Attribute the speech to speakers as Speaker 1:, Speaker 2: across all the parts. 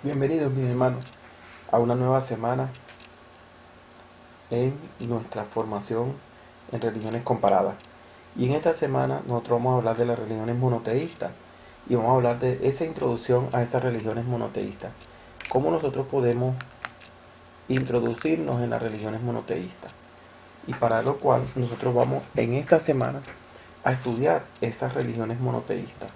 Speaker 1: Bienvenidos mis hermanos a una nueva semana en nuestra formación en religiones comparadas. Y en esta semana nosotros vamos a hablar de las religiones monoteístas y vamos a hablar de esa introducción a esas religiones monoteístas. Cómo nosotros podemos introducirnos en las religiones monoteístas. Y para lo cual nosotros vamos en esta semana a estudiar esas religiones monoteístas.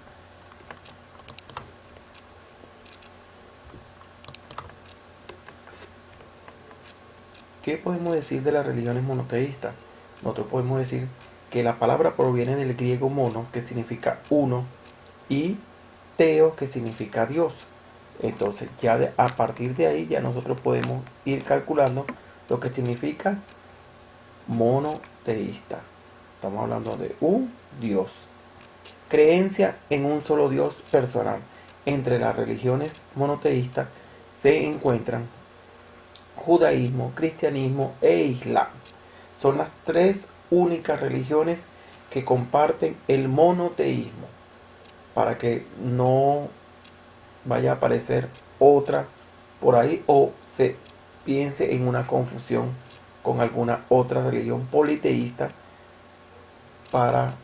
Speaker 1: ¿Qué podemos decir de las religiones monoteístas? Nosotros podemos decir que la palabra proviene del griego mono, que significa uno, y teo, que significa Dios. Entonces, a partir de ahí ya nosotros podemos ir calculando lo que significa monoteísta. Estamos hablando de un Dios. Creencia en un solo Dios personal. Entre las religiones monoteístas se encuentran judaísmo, cristianismo e islam. Son las tres únicas religiones que comparten el monoteísmo, para que no vaya a aparecer otra por ahí o se piense en una confusión con alguna otra religión politeísta para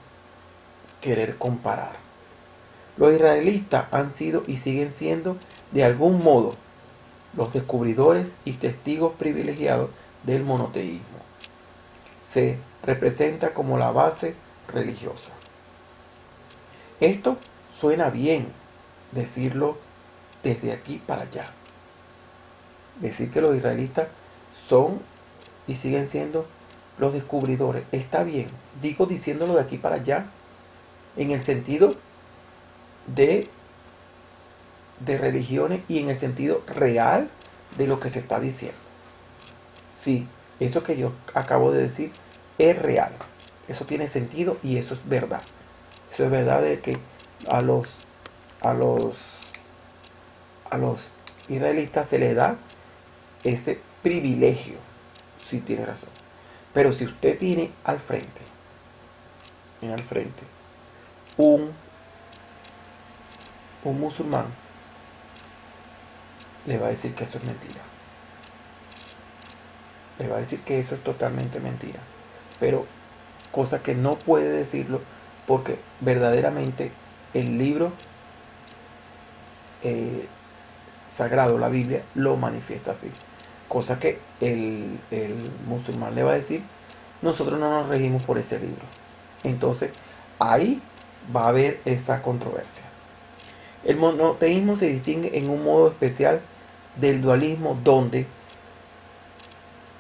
Speaker 1: querer comparar. Los israelitas han sido y siguen siendo de algún modo los descubridores y testigos privilegiados del monoteísmo. Se representa como la base religiosa. Esto suena bien, decirlo desde aquí para allá. Decir que los israelitas son y siguen siendo los descubridores. Está bien, digo diciéndolo de aquí para allá, en el sentido de religiones y en el sentido real de lo que se está diciendo. Sí, eso que yo acabo de decir es real. Eso tiene sentido y eso es verdad. Eso es verdad de que a los a los a los israelitas se les da ese privilegio. Sí, tiene razón. Pero si usted tiene al frente un musulmán, le va a decir que eso es mentira. Le va a decir que eso es totalmente mentira. Pero cosa que no puede decirlo porque verdaderamente el libro sagrado, la Biblia, lo manifiesta así. Cosa que el musulmán le va a decir, nosotros no nos regimos por ese libro. Entonces, ahí va a haber esa controversia. El monoteísmo se distingue en un modo especial del dualismo, donde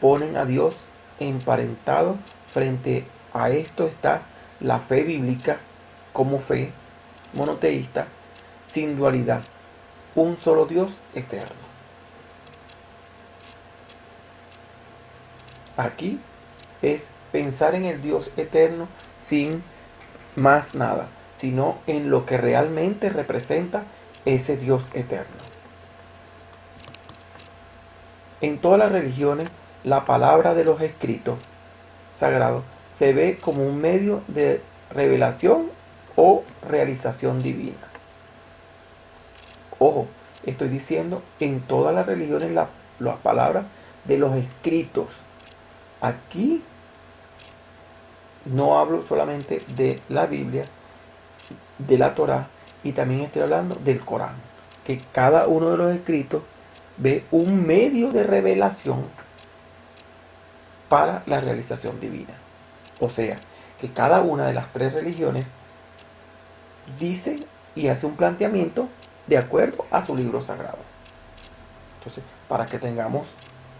Speaker 1: ponen a Dios emparentado. Frente a esto está la fe bíblica como fe monoteísta, sin dualidad, un solo Dios eterno. Aquí es pensar en el Dios eterno sin más nada, sino en lo que realmente representa ese Dios eterno. En todas las religiones, la palabra de los escritos sagrados se ve como un medio de revelación o realización divina. Ojo, estoy diciendo en todas las religiones las palabras de los escritos. Aquí no hablo solamente de la Biblia, de la Torá, y también estoy hablando del Corán, que cada uno de los escritos ve un medio de revelación para la realización divina. O sea, que cada una de las tres religiones dice y hace un planteamiento de acuerdo a su libro sagrado. Entonces, para que tengamos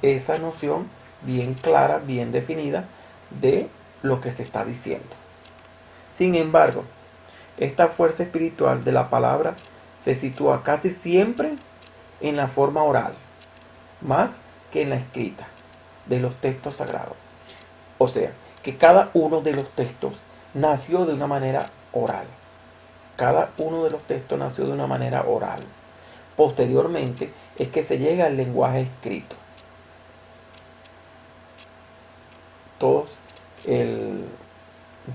Speaker 1: esa noción bien clara, bien definida de lo que se está diciendo. Sin embargo, esta fuerza espiritual de la palabra se sitúa casi siempre en la forma oral, más que en la escrita de los textos sagrados. O sea, que cada uno de los textos nació de una manera oral. Cada uno de los textos nació de una manera oral. Posteriormente es que se llega al lenguaje escrito. Todos, el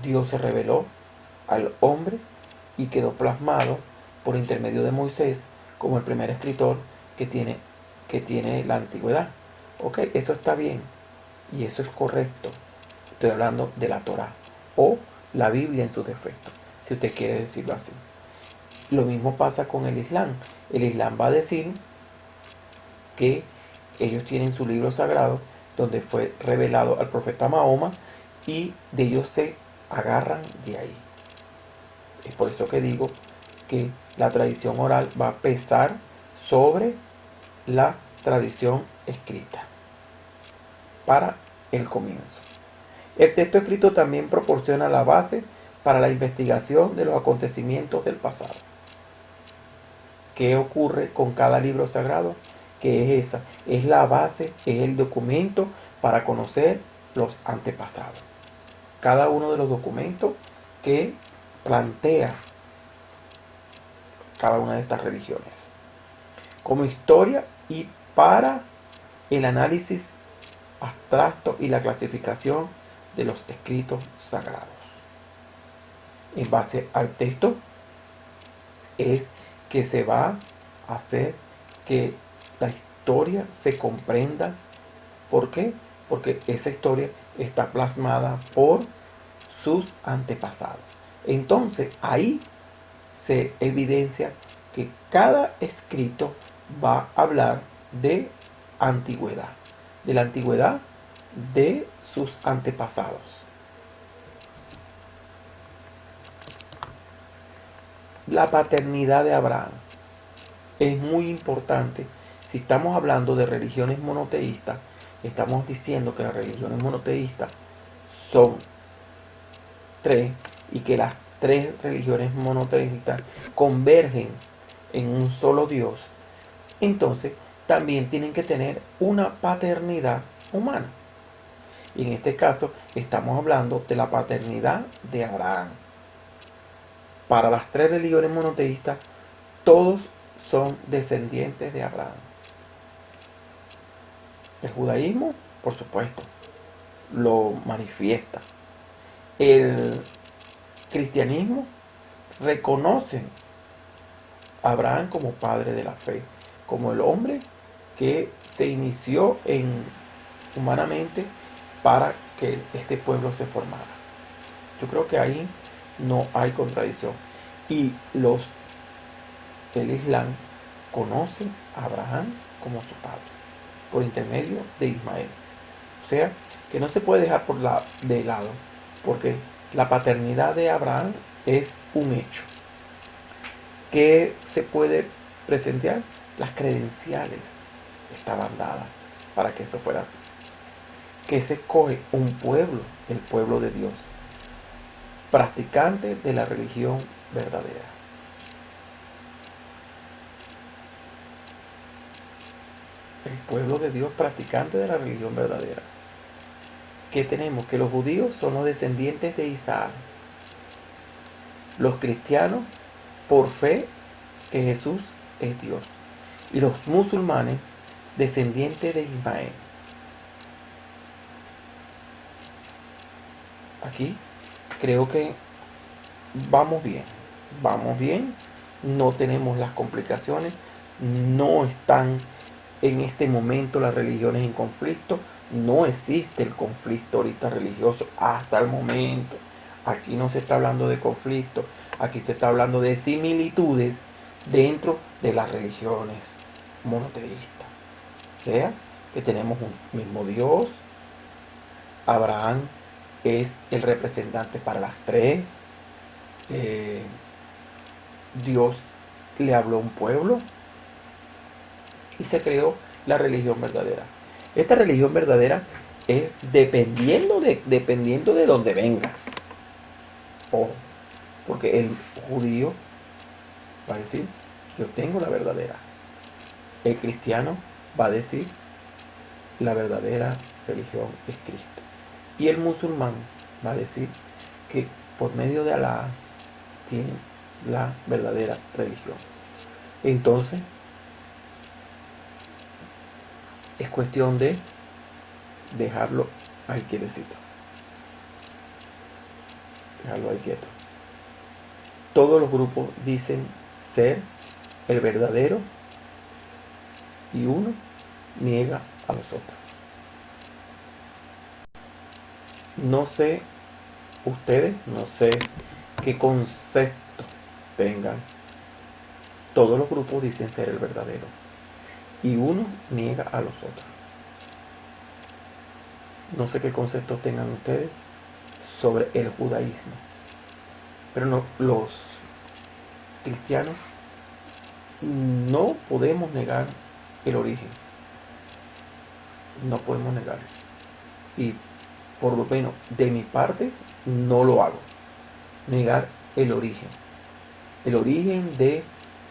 Speaker 1: Dios se reveló al hombre y quedó plasmado por intermedio de Moisés como el primer escritor que tiene, que tiene la antigüedad. Ok, eso está bien y eso es correcto. Estoy hablando de la Torá o la Biblia en su defecto, si usted quiere decirlo así. Lo mismo pasa con el Islam. El Islam va a decir que ellos tienen su libro sagrado donde fue revelado al profeta Mahoma y de ellos se agarran de ahí. Es por eso que digo que la tradición oral va a pesar sobre la tradición escrita para el comienzo. El texto escrito también proporciona la base para la investigación de los acontecimientos del pasado. ¿Qué ocurre con cada libro sagrado? Que es esa, es la base, es el documento para conocer los antepasados. Cada uno de los documentos que plantea cada una de estas religiones. Como historia y para el análisis abstracto y la clasificación de los escritos sagrados. En base al texto es que se va a hacer que la historia se comprenda. ¿Por qué? Porque esa historia está plasmada por sus antepasados. Entonces ahí se evidencia que cada escrito va a hablar de antigüedad, de la antigüedad de sus antepasados. La paternidad de Abraham es muy importante. Si estamos hablando de religiones monoteístas, estamos diciendo que las religiones monoteístas son tres y que las tres religiones monoteístas convergen en un solo Dios. Entonces también tienen que tener una paternidad humana. Y en este caso estamos hablando de la paternidad de Abraham. Para las tres religiones monoteístas, todos son descendientes de Abraham. El judaísmo, por supuesto, lo manifiesta. El cristianismo reconoce a Abraham como padre de la fe, como el hombre que se inició humanamente para que este pueblo se formara. Yo creo que ahí no hay contradicción. Y el Islam conoce a Abraham como su padre, por intermedio de Ismael. O sea, que no se puede dejar de lado, porque la paternidad de Abraham es un hecho. ¿Qué se puede presentar? Las credenciales estaban dadas para que eso fuera así. Que se escoge un pueblo, el pueblo de Dios, practicante de la religión verdadera. El pueblo de Dios practicante de la religión verdadera. ¿Qué tenemos? Que los judíos son los descendientes de Isaac. Los cristianos, por fe que Jesús es Dios. Y los musulmanes, descendientes de Ismael. Aquí creo que vamos bien, no tenemos las complicaciones, no están en este momento las religiones en conflicto, no existe el conflicto ahorita religioso hasta el momento. Aquí no se está hablando de conflicto, aquí se está hablando de similitudes dentro de las religiones monoteístas. O sea, que tenemos un mismo Dios. Abraham es el representante para las tres. Dios le habló a un pueblo y se creó la religión verdadera. Esta religión verdadera es dependiendo de donde venga. Ojo, porque el judío va a decir, yo tengo la verdadera. El cristiano va a decir, la verdadera religión es Cristo. Y el musulmán va a decir que por medio de Alá tiene la verdadera religión. Entonces, es cuestión de dejarlo ahí quietecito. Dejarlo ahí quieto. Todos los grupos dicen ser el verdadero y uno niega a los otros. No sé ustedes, no sé qué concepto tengan. Todos los grupos dicen ser el verdadero y uno niega a los otros. No sé qué concepto tengan ustedes sobre el judaísmo, pero no, los cristianos no podemos negar el origen, no podemos negarlo. Y por lo menos de mi parte no lo hago, negar el origen de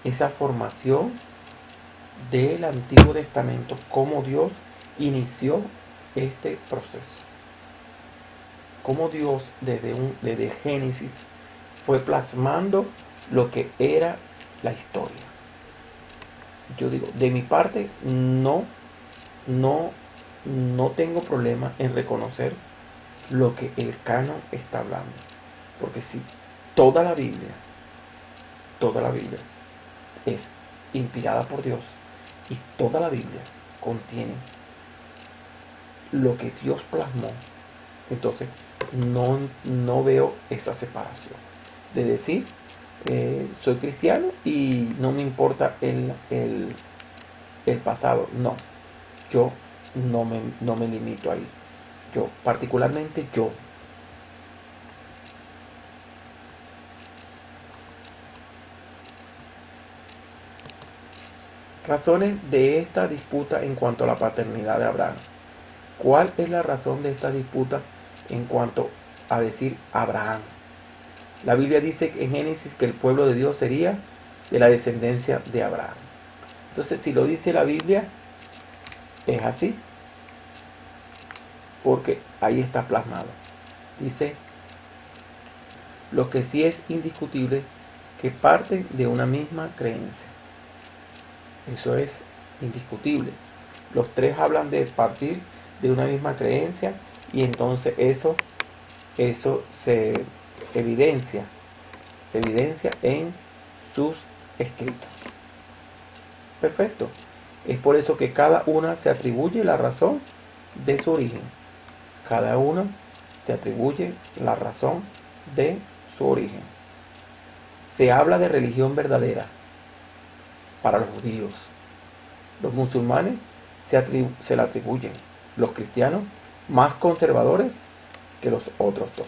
Speaker 1: esa formación del Antiguo Testamento, cómo Dios inició este proceso, cómo Dios desde Génesis fue plasmando lo que era la historia. Yo digo, de mi parte no tengo problema en reconocer lo que el canon está hablando, porque si toda la Biblia es inspirada por Dios y toda la Biblia contiene lo que Dios plasmó, entonces no veo esa separación de decir soy cristiano y no me importa el pasado. No, yo no me limito ahí. Yo, particularmente yo. Razones de esta disputa en cuanto a la paternidad de Abraham. ¿Cuál es la razón de esta disputa en cuanto a decir Abraham? La Biblia dice en Génesis que el pueblo de Dios sería de la descendencia de Abraham. Entonces, si lo dice la Biblia, es así, porque ahí está plasmado. Dice, lo que sí es indiscutible, que parten de una misma creencia. Eso es indiscutible. Los tres hablan de partir de una misma creencia y entonces eso se evidencia en sus escritos. Perfecto. Es por eso que cada una se atribuye la razón de su origen. Cada una se atribuye la razón de su origen. Se habla de religión verdadera para los judíos. Los musulmanes se la atribuyen. Los cristianos más conservadores que los otros dos.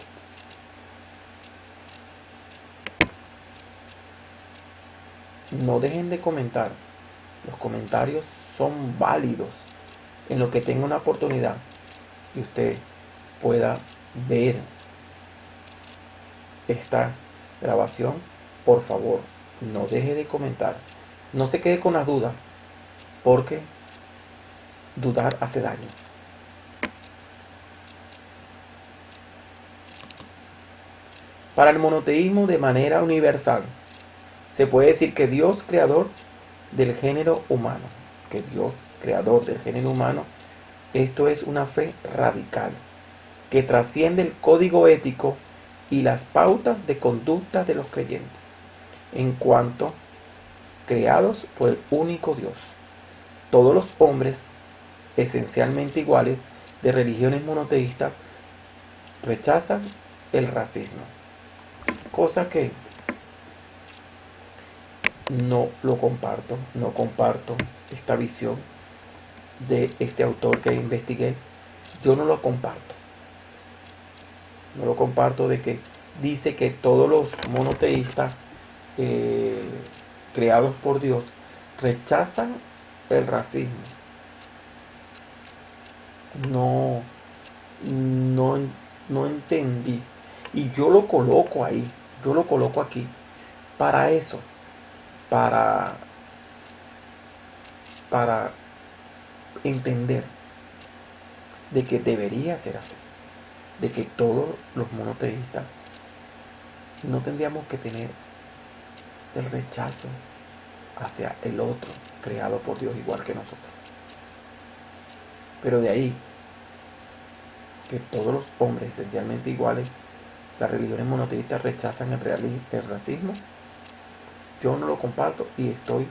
Speaker 1: No dejen de comentar. Los comentarios son válidos en lo que tenga una oportunidad y usted pueda ver esta grabación. Por favor, no deje de comentar. No se quede con las dudas, porque dudar hace daño. Para el monoteísmo de manera universal, se puede decir que Dios creador del género humano, esto es una fe radical, que trasciende el código ético y las pautas de conducta de los creyentes, en cuanto creados por el único Dios. Todos los hombres, esencialmente iguales, de religiones monoteístas, rechazan el racismo, cosa que no comparto esta visión de este autor que investigué. Yo no lo comparto de que dice que todos los monoteístas creados por Dios rechazan el racismo. No entendí, y yo lo coloco ahí, yo lo coloco aquí para eso, para entender de que debería ser así, de que todos los monoteístas no tendríamos que tener el rechazo hacia el otro creado por Dios igual que nosotros. Pero de ahí que todos los hombres esencialmente iguales, las religiones monoteístas rechazan el racismo, yo no lo comparto y estoy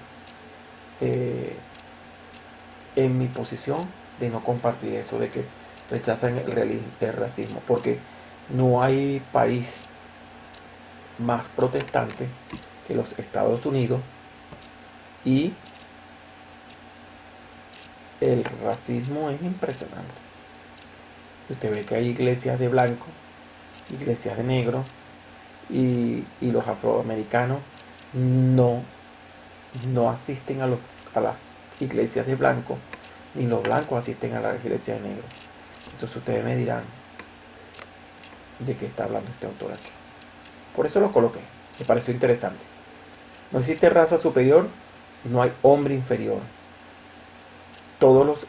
Speaker 1: en mi posición de no compartir eso, de que rechazan el racismo, porque no hay país más protestante que los Estados Unidos y el racismo es impresionante. Usted ve que hay iglesias de blanco, iglesias de negro y los afroamericanos no, no asisten a las iglesias de blanco, ni los blancos asisten a las iglesias de negro. Entonces ustedes me dirán de qué está hablando este autor aquí. Por eso lo coloqué, me pareció interesante. No existe raza superior, no hay hombre inferior. Todos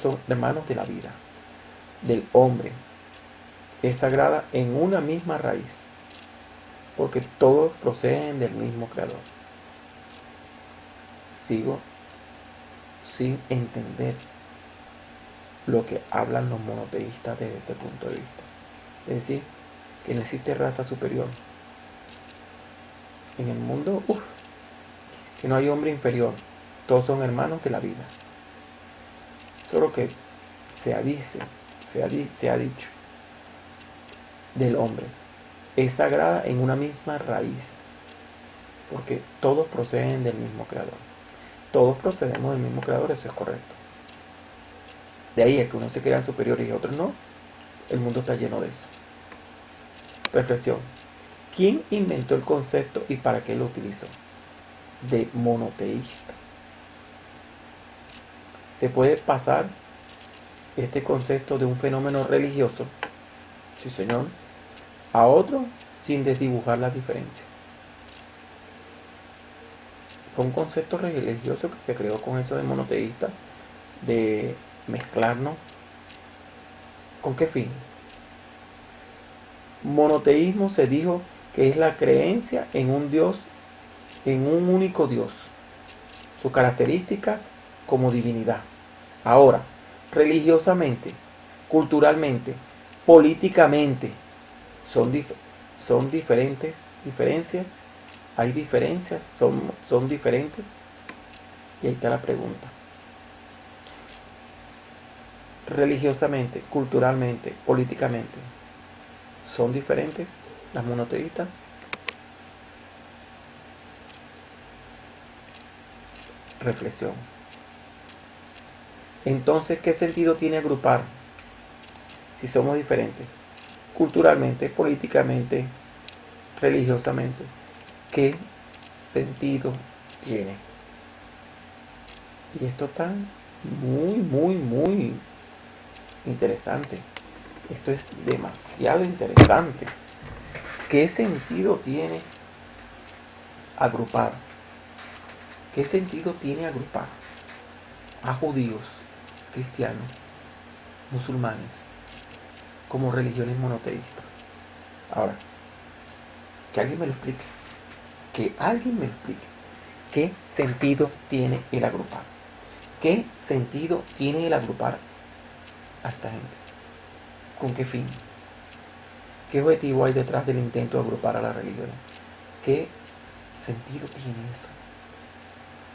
Speaker 1: son hermanos de la vida, del hombre. Es sagrada en una misma raíz, porque todos proceden del mismo creador. Sigo sin entender lo que hablan los monoteístas desde este punto de vista. Es decir, que no existe raza superior. En el mundo, que no hay hombre inferior. Todos son hermanos de la vida. Solo que se ha dicho del hombre. Es sagrada en una misma raíz. Porque todos proceden del mismo creador. Todos procedemos del mismo creador, eso es correcto. De ahí es que unos se crean superiores y otros no. El mundo está lleno de eso. Reflexión. ¿Quién inventó el concepto y para qué lo utilizó? De monoteísta. Se puede pasar este concepto de un fenómeno religioso, sí señor, a otro sin desdibujar la diferencia. Fue un concepto religioso que se creó con eso de monoteísta, de mezclarnos. ¿Con qué fin? Monoteísmo se dijo que es la creencia en un Dios, en un único Dios, sus características como divinidad. Ahora, religiosamente, culturalmente, políticamente, son diferencias, hay diferencias, son diferentes. Y ahí está la pregunta. Religiosamente, culturalmente, políticamente, ¿son diferentes las monoteístas? Reflexión. Entonces, ¿qué sentido tiene agrupar si somos diferentes? Culturalmente, políticamente, religiosamente. ¿Qué sentido tiene? Y esto está muy interesante. Esto es demasiado interesante. ¿Qué sentido tiene agrupar? ¿Qué sentido tiene agrupar a judíos, cristianos, musulmanes como religiones monoteístas? Ahora, que alguien me lo explique. Que alguien me lo explique. ¿Qué sentido tiene el agrupar? ¿Qué sentido tiene el agrupar a esta gente? ¿Con qué fin? ¿Qué objetivo hay detrás del intento de agrupar a las religiones? ¿Qué sentido tiene eso?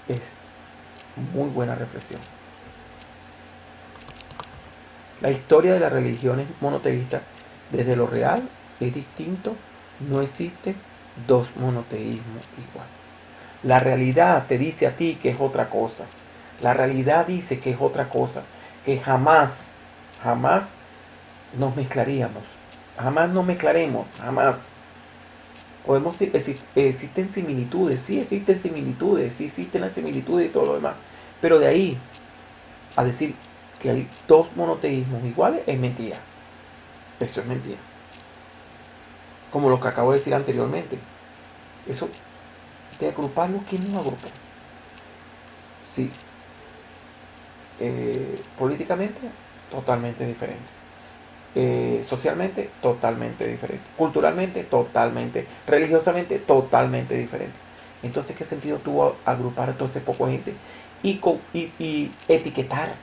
Speaker 1: Es muy buena reflexión. La historia de las religiones monoteístas desde lo real es distinto. No existe dos monoteísmos igual. La realidad te dice a ti que es otra cosa. La realidad dice que es otra cosa. Que jamás nos mezclaríamos. Jamás nos mezclaremos. Jamás. Existen similitudes. Sí existen similitudes. Sí existen las similitudes y todo lo demás. Pero de ahí a decir que hay dos monoteísmos iguales es mentira. Eso es mentira. Como lo que acabo de decir anteriormente. Eso de agruparlo, ¿quién nos agrupó? Sí. Políticamente, totalmente diferente. Socialmente, totalmente diferente. Culturalmente, totalmente. Religiosamente, totalmente diferente. Entonces, ¿qué sentido tuvo agrupar a toda esa poca gente y etiquetar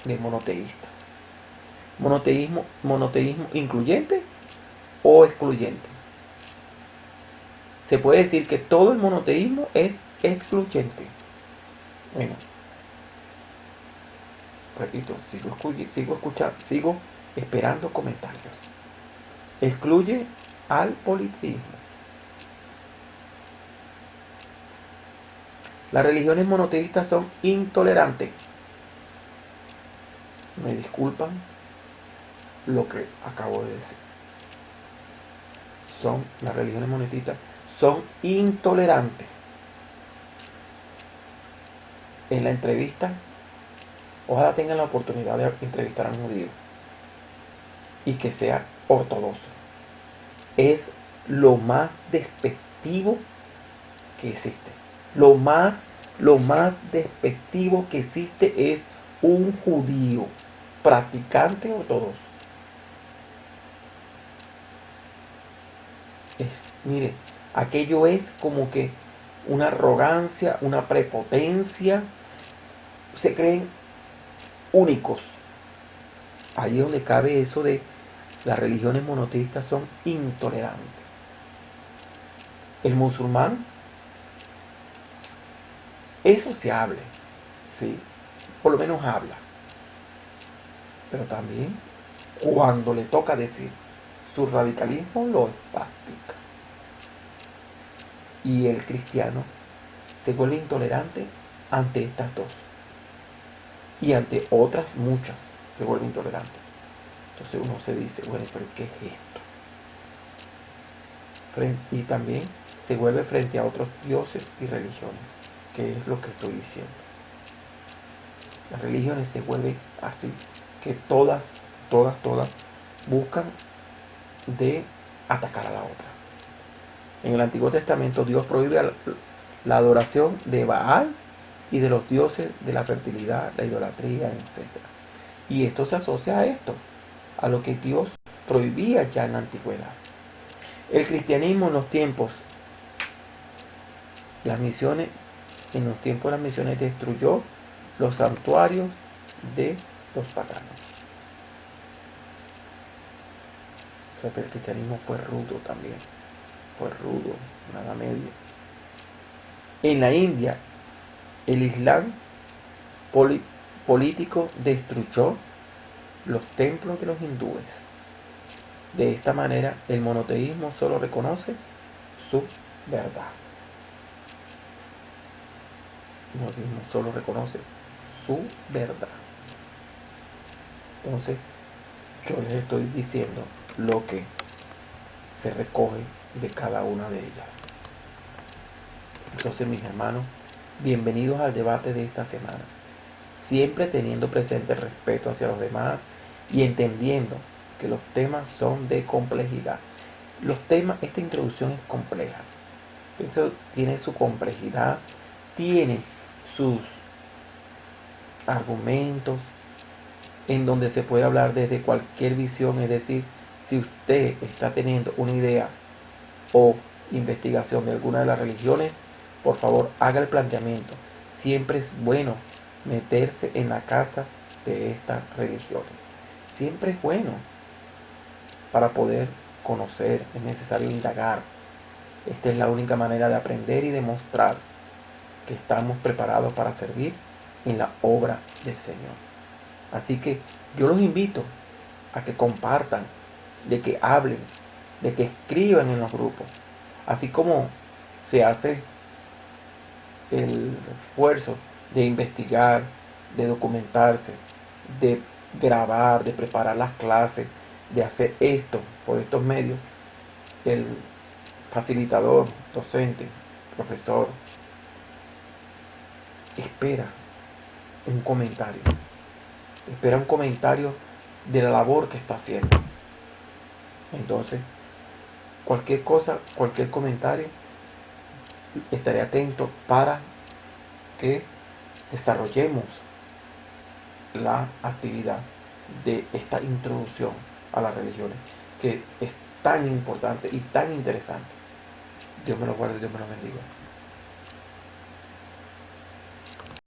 Speaker 1: de monoteístas? Monoteísmo incluyente o excluyente. Se puede decir que todo el monoteísmo es excluyente. Bueno, repito, sigo esperando comentarios. Excluye al politeísmo. Las religiones monoteístas son intolerantes. Me disculpan lo que acabo de decir. Las religiones monoteístas son intolerantes. En la entrevista, ojalá tengan la oportunidad de entrevistar a un judío y que sea ortodoxo. Es lo más despectivo que existe. Lo más despectivo que existe es un judío practicante ortodoxo. Mire, aquello es como que una arrogancia, una prepotencia. Se creen únicos. Ahí es donde cabe eso de las religiones monoteístas son intolerantes. El musulmán es sociable, sí, por lo menos habla, pero también cuando le toca decir su radicalismo lo espastica. Y el cristiano se vuelve intolerante ante estas dos y ante otras muchas se vuelve intolerante. Entonces uno se dice, bueno, pero ¿qué es esto? Y también se vuelve frente a otros dioses y religiones, que es lo que estoy diciendo. Las religiones se vuelven así, que todas buscan de atacar a la otra. En el Antiguo Testamento Dios prohíbe la adoración de Baal y de los dioses de la fertilidad, la idolatría, etc. Y esto se asocia a esto, a lo que Dios prohibía ya en la antigüedad. El cristianismo en los tiempos de las misiones destruyó los santuarios de los paganos. O sea que el cristianismo fue rudo también. Fue rudo, nada medio. En la India, el Islam político destruyó los templos de los hindúes. De esta manera, el monoteísmo solo reconoce su verdad. El monoteísmo solo reconoce su verdad. Entonces, yo les estoy diciendo lo que se recoge de cada una de ellas. Entonces, mis hermanos, bienvenidos al debate de esta semana. Siempre teniendo presente el respeto hacia los demás y entendiendo que los temas son de complejidad. Esta introducción es compleja. Esto tiene su complejidad, tiene sus argumentos, en donde se puede hablar desde cualquier visión, es decir, si usted está teniendo una idea o investigación de alguna de las religiones, por favor haga el planteamiento. Siempre es bueno meterse en la casa de estas religiones. Siempre es bueno para poder conocer, es necesario indagar. Esta es la única manera de aprender y demostrar que estamos preparados para servir en la obra del Señor. Así que yo los invito a que compartan, de que hablen, de que escriban en los grupos. Así como se hace el esfuerzo de investigar, de documentarse, de grabar, de preparar las clases, de hacer esto por estos medios, el facilitador, docente, profesor, espera un comentario. Espera un comentario de la labor que está haciendo. Entonces, cualquier cosa, cualquier comentario, estaré atento para que desarrollemos la actividad de esta introducción a las religiones, que es tan importante y tan interesante. Dios me lo guarde, Dios me lo bendiga.